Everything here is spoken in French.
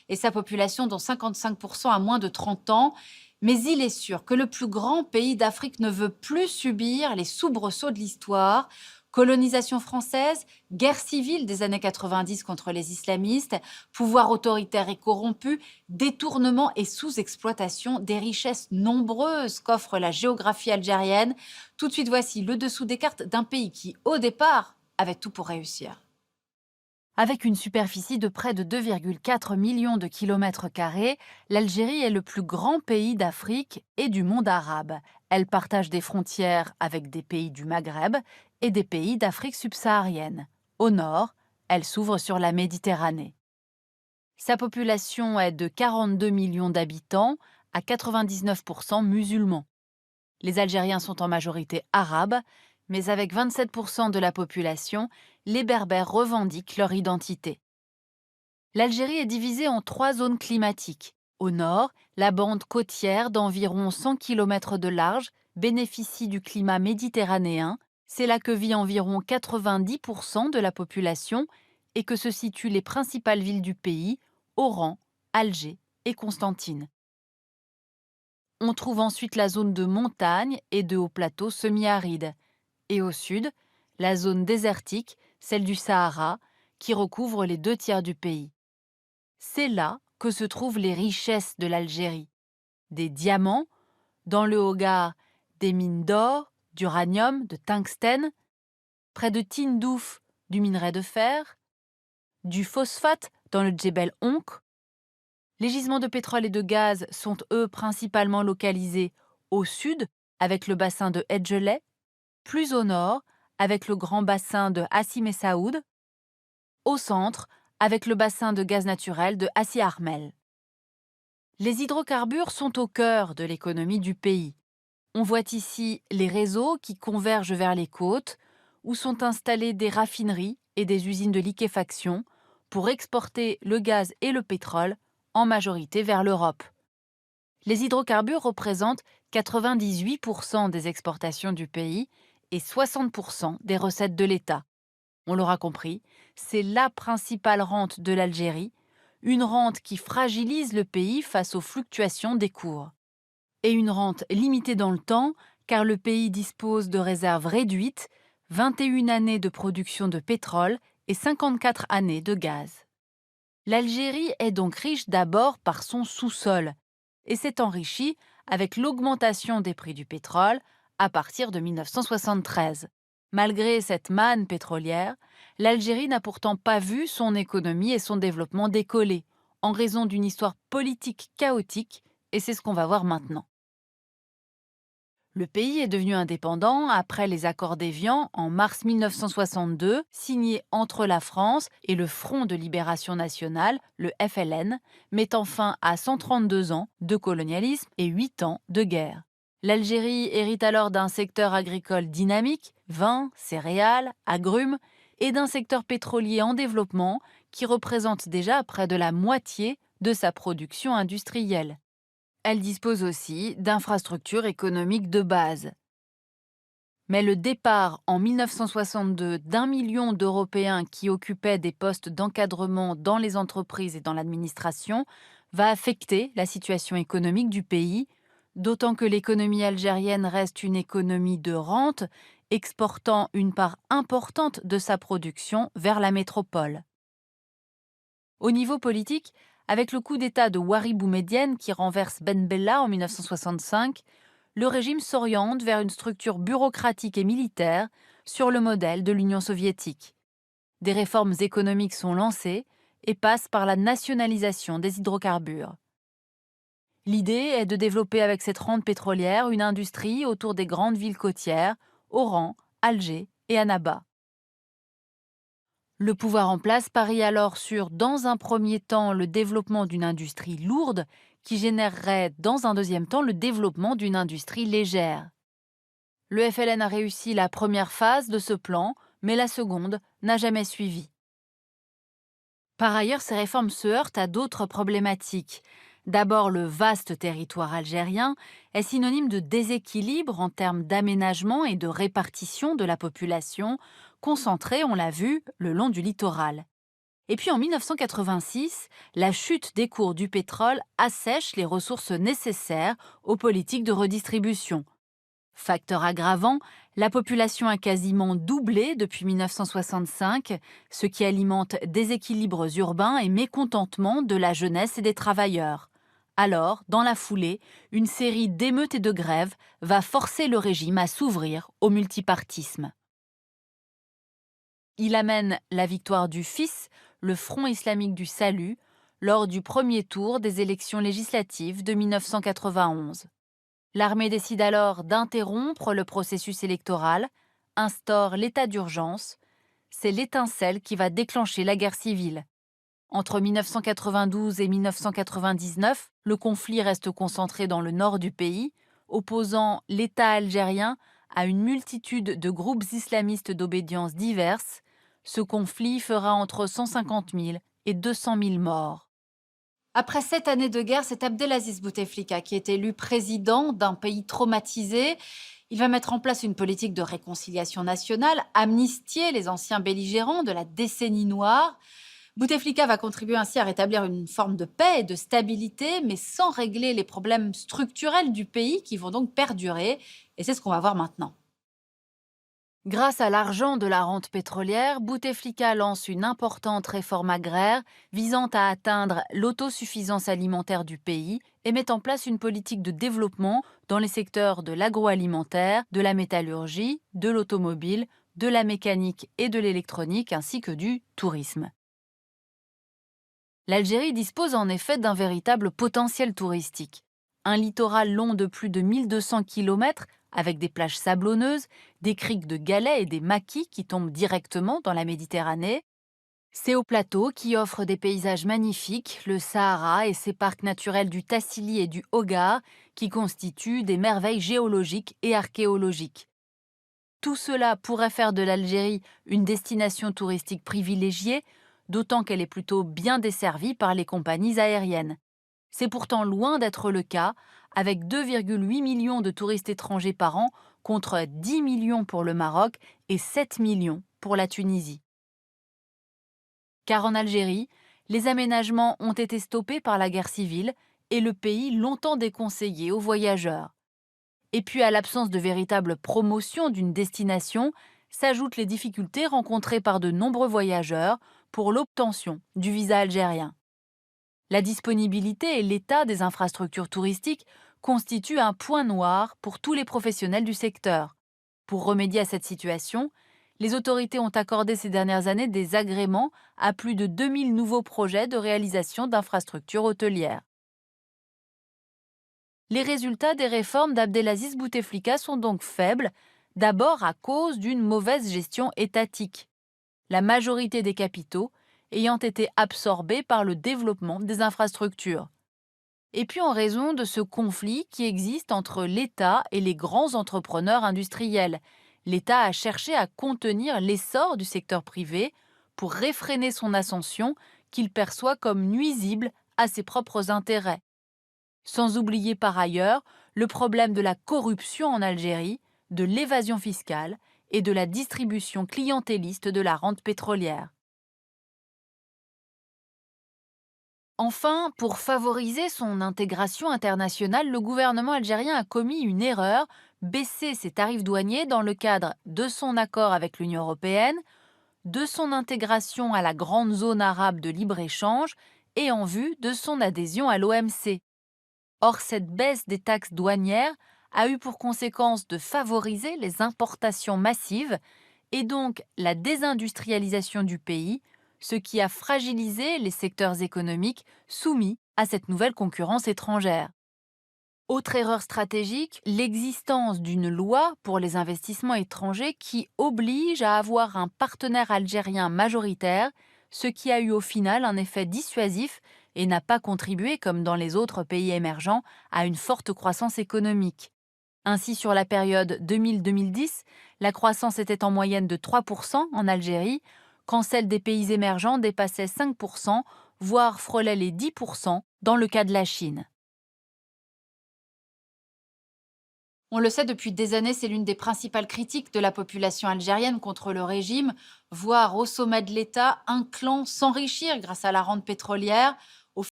et sa population, dont 55% a moins de 30 ans. Mais il est sûr que le plus grand pays d'Afrique ne veut plus subir les soubresauts de l'histoire. Colonisation française, guerre civile des années 90 contre les islamistes, pouvoir autoritaire et corrompu, détournement et sous-exploitation des richesses nombreuses qu'offre la géographie algérienne. Tout de suite, voici le dessous des cartes d'un pays qui, au départ, avait tout pour réussir. Avec une superficie de près de 2,4 millions de kilomètres carrés, l'Algérie est le plus grand pays d'Afrique et du monde arabe. Elle partage des frontières avec des pays du Maghreb et des pays d'Afrique subsaharienne. Au nord, elle s'ouvre sur la Méditerranée. Sa population est de 42 millions d'habitants, à 99% musulmans. Les Algériens sont en majorité arabes, mais avec 27% de la population, les Berbères revendiquent leur identité. L'Algérie est divisée en 3 zones climatiques. Au nord, la bande côtière d'environ 100 km de large bénéficie du climat méditerranéen. C'est là que vit environ 90% de la population et que se situent les principales villes du pays, Oran, Alger et Constantine. On trouve ensuite la zone de montagne et de hauts plateaux semi-arides. Et au sud, la zone désertique, celle du Sahara, qui recouvre les 2 tiers du pays. C'est là que se trouvent les richesses de l'Algérie. Des diamants, dans le Hogar, des mines d'or, d'uranium, de tungstène, près de Tindouf, du minerai de fer, du phosphate dans le Djebel Onk. Les gisements de pétrole et de gaz sont, eux, principalement localisés au sud, avec le bassin de Hedjelé, plus au nord, avec le grand bassin de Hassi Messaoud, au centre, avec le bassin de gaz naturel de Hassi Armel. Les hydrocarbures sont au cœur de l'économie du pays. On voit ici les réseaux qui convergent vers les côtes, où sont installées des raffineries et des usines de liquéfaction pour exporter le gaz et le pétrole, en majorité vers l'Europe. Les hydrocarbures représentent 98% des exportations du pays et 60% des recettes de l'État. On l'aura compris, c'est la principale rente de l'Algérie, une rente qui fragilise le pays face aux fluctuations des cours. Et une rente limitée dans le temps, car le pays dispose de réserves réduites, 21 années de production de pétrole et 54 années de gaz. L'Algérie est donc riche d'abord par son sous-sol, et s'est enrichie avec l'augmentation des prix du pétrole à partir de 1973. Malgré cette manne pétrolière, l'Algérie n'a pourtant pas vu son économie et son développement décoller, en raison d'une histoire politique chaotique, et c'est ce qu'on va voir maintenant. Le pays est devenu indépendant après les accords d'Évian en mars 1962, signés entre la France et le Front de libération nationale, le FLN, mettant fin à 132 ans de colonialisme et 8 ans de guerre. L'Algérie hérite alors d'un secteur agricole dynamique, vin, céréales, agrumes, et d'un secteur pétrolier en développement qui représente déjà près de la moitié de sa production industrielle. Elle dispose aussi d'infrastructures économiques de base. Mais le départ en 1962 d'1 million d'Européens qui occupaient des postes d'encadrement dans les entreprises et dans l'administration va affecter la situation économique du pays, d'autant que l'économie algérienne reste une économie de rente, exportant une part importante de sa production vers la métropole. Au niveau politique, avec le coup d'État de Ouari Boumedienne qui renverse Ben Bella en 1965, le régime s'oriente vers une structure bureaucratique et militaire sur le modèle de l'Union soviétique. Des réformes économiques sont lancées et passent par la nationalisation des hydrocarbures. L'idée est de développer avec cette rente pétrolière une industrie autour des grandes villes côtières, Oran, Alger et Annaba. Le pouvoir en place parie alors sur, dans un premier temps, le développement d'une industrie lourde qui générerait, dans un deuxième temps, le développement d'une industrie légère. Le FLN a réussi la première phase de ce plan, mais la seconde n'a jamais suivi. Par ailleurs, ces réformes se heurtent à d'autres problématiques. D'abord, le vaste territoire algérien est synonyme de déséquilibre en termes d'aménagement et de répartition de la population, concentrée, on l'a vu, le long du littoral. Et puis en 1986, la chute des cours du pétrole assèche les ressources nécessaires aux politiques de redistribution. Facteur aggravant, la population a quasiment doublé depuis 1965, ce qui alimente déséquilibres urbains et mécontentement de la jeunesse et des travailleurs. Alors, dans la foulée, une série d'émeutes et de grèves va forcer le régime à s'ouvrir au multipartisme. Il amène la victoire du fils, le Front islamique du salut, lors du premier tour des élections législatives de 1991. L'armée décide alors d'interrompre le processus électoral, instaure l'état d'urgence. C'est l'étincelle qui va déclencher la guerre civile. Entre 1992 et 1999, le conflit reste concentré dans le nord du pays, opposant l'État algérien à une multitude de groupes islamistes d'obédience diverses. Ce conflit fera entre 150 000 et 200 000 morts. Après 7 années de guerre, c'est Abdelaziz Bouteflika qui est élu président d'un pays traumatisé. Il va mettre en place une politique de réconciliation nationale, amnistier les anciens belligérants de la décennie noire. Bouteflika va contribuer ainsi à rétablir une forme de paix et de stabilité, mais sans régler les problèmes structurels du pays qui vont donc perdurer. Et c'est ce qu'on va voir maintenant. Grâce à l'argent de la rente pétrolière, Bouteflika lance une importante réforme agraire visant à atteindre l'autosuffisance alimentaire du pays et met en place une politique de développement dans les secteurs de l'agroalimentaire, de la métallurgie, de l'automobile, de la mécanique et de l'électronique ainsi que du tourisme. L'Algérie dispose en effet d'un véritable potentiel touristique. Un littoral long de plus de 1200 km avec des plages sablonneuses, des criques de galets et des maquis qui tombent directement dans la Méditerranée. C'est au plateau qui offre des paysages magnifiques, le Sahara et ses parcs naturels du Tassili et du Hogar qui constituent des merveilles géologiques et archéologiques. Tout cela pourrait faire de l'Algérie une destination touristique privilégiée, d'autant qu'elle est plutôt bien desservie par les compagnies aériennes. C'est pourtant loin d'être le cas, avec 2,8 millions de touristes étrangers par an contre 10 millions pour le Maroc et 7 millions pour la Tunisie. Car en Algérie, les aménagements ont été stoppés par la guerre civile et le pays longtemps déconseillé aux voyageurs. Et puis à l'absence de véritable promotion d'une destination, s'ajoutent les difficultés rencontrées par de nombreux voyageurs pour l'obtention du visa algérien. La disponibilité et l'état des infrastructures touristiques constituent un point noir pour tous les professionnels du secteur. Pour remédier à cette situation, les autorités ont accordé ces dernières années des agréments à plus de 2000 nouveaux projets de réalisation d'infrastructures hôtelières. Les résultats des réformes d'Abdelaziz Bouteflika sont donc faibles, d'abord à cause d'une mauvaise gestion étatique. La majorité des capitaux ayant été absorbés par le développement des infrastructures. Et puis en raison de ce conflit qui existe entre l'État et les grands entrepreneurs industriels. L'État a cherché à contenir l'essor du secteur privé pour réfréner son ascension qu'il perçoit comme nuisible à ses propres intérêts. Sans oublier par ailleurs le problème de la corruption en Algérie, de l'évasion fiscale et de la distribution clientéliste de la rente pétrolière. Enfin, pour favoriser son intégration internationale, le gouvernement algérien a commis une erreur, baisser ses tarifs douaniers dans le cadre de son accord avec l'Union européenne, de son intégration à la grande zone arabe de libre-échange et en vue de son adhésion à l'OMC. Or, cette baisse des taxes douanières a eu pour conséquence de favoriser les importations massives et donc la désindustrialisation du pays, ce qui a fragilisé les secteurs économiques soumis à cette nouvelle concurrence étrangère. Autre erreur stratégique, l'existence d'une loi pour les investissements étrangers qui oblige à avoir un partenaire algérien majoritaire, ce qui a eu au final un effet dissuasif et n'a pas contribué, comme dans les autres pays émergents, à une forte croissance économique. Ainsi, sur la période 2000-2010, la croissance était en moyenne de 3% en Algérie, quand celle des pays émergents dépassait 5%, voire frôlait les 10% dans le cas de la Chine. On le sait depuis des années, c'est l'une des principales critiques de la population algérienne contre le régime, voir au sommet de l'État un clan s'enrichir grâce à la rente pétrolière.